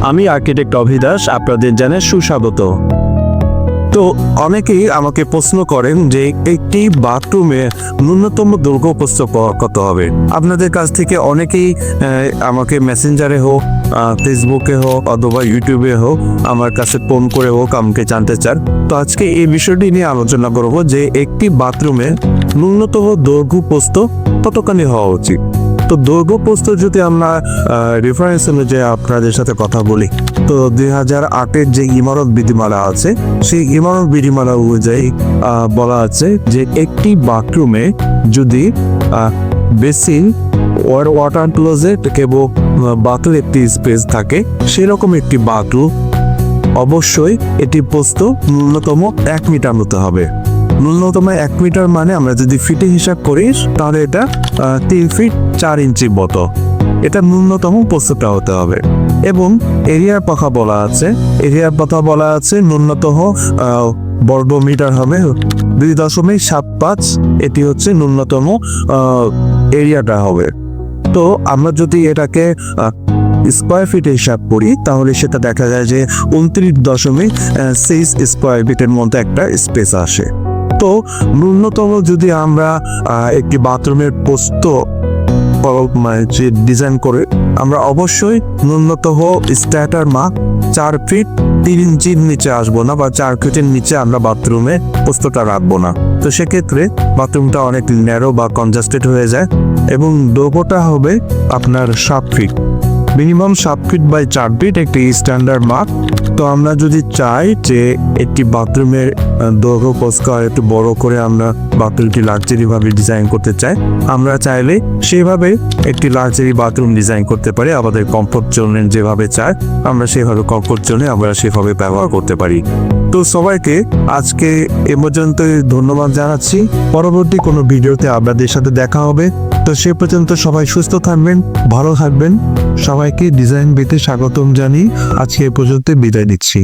আমি আর্কিটেক্ট অভিদাস, আপনাদের জানাই সুস্বাগত। তো অনেকেই আমাকে প্রশ্ন করেন যে একটি বাথরুমে ন্যূনতম দৈর্ঘ্য প্রস্থ কত হবে। আপনাদের কাছ থেকে অনেকেই আমাকে মেসেঞ্জারে হোক, ফেসবুকে হোক অথবা ইউটিউবে হোক, আমার কাছে ফোন করে হোক আমাকে জানতে চান। তো আজকে এই বিষয়টি নিয়ে আলোচনা করব যে একটি বাথরুমে ন্যূনতম দৈর্ঘ্য প্রস্থ কতখানি হওয়া উচিত। তো দৈর্ঘ্য প্রস্থ যদি আমরা রেফারেন্স অনুযায়ী আপনাদের সাথে কথা বলি, তো 2008-এর যে ইমারত বিধিমালা আছে, সেই ইমারত বিধিমালা অনুযায়ী বলা আছে যে একটি বাথরুমে যদি বেসিন ওয়াটার ক্লোজেট এবং বাথরুম একটি স্পেস থাকে, সেরকম একটি বাথরুম অবশ্যই এটি প্রস্থ ন্যূনতম 1 মিটার হতে হবে। ন্যূনতম 1 মিটার মানে আমরা যদি ফিটে হিসাব করি তাহলে এটা 3 ফিট 4 ইঞ্চি মতো, এটা ন্যূনতম প্রস্থটা হতে হবে। এবং এরিয়ার কথা বলা আছে ন্যূনতম বর্গ মিটার হবে 2.75, এটি হচ্ছে ন্যূনতম এরিয়াটা হবে। তো আমরা যদি এটাকে স্কোয়ার ফিটে হিসাব করি তাহলে সেটা দেখা যায় যে 29.6 স্কোয়ার ফিটের মধ্যে একটা স্পেস আসে। তো ন্যূনতম যদি আমরা একটি বাথরুমের প্রস্থ যে ডিজাইন করে, আমরা অবশ্যই ন্যূনতম স্ট্যাটার মাপ 4 ফিট 3 ইঞ্চির নিচে আসবো না, বা 4 ফিটের নিচে আমরা বাথরুমে প্রস্থটা রাখবো না। তো সেক্ষেত্রে বাথরুমটা অনেক ন্যারো বা কনজাস্টেড হয়ে যায়। এবং দৈর্ঘ্যটা হবে আপনার 7 feet, minimum 7 feet by 4 feet একটি স্ট্যান্ডার্ড মাপ। তো আমরা যদি চাই যে একটি বাথরুমের দৈর্ঘ্য প্রস্থ একটু বড় করে আমরা বাথরুমটি লাক্সারি ভাবে ডিজাইন করতে চাই, আমরা চাইলে সেভাবে একটি লাক্সারি বাথরুম ডিজাইন করতে পারি। আমাদের কমফোর্ট জোনে যেভাবে চাই আমরা সেভাবে কমফোর্ট জোনে আমরা সেভাবে ব্যবহার করতে পারি। তো সবাইকে আজকে এ পর্যন্ত ধন্যবাদ জানাচ্ছি। পরবর্তী কোনো ভিডিওতে আপনাদের সাথে দেখা হবে। তো সে পর্যন্ত সবাই সুস্থ থাকবেন, ভালো থাকবেন। সবাইকে ডিজাইন বিতে স্বাগতম জানিয়ে আজকে এ পর্যন্ত বিদায় দিচ্ছি।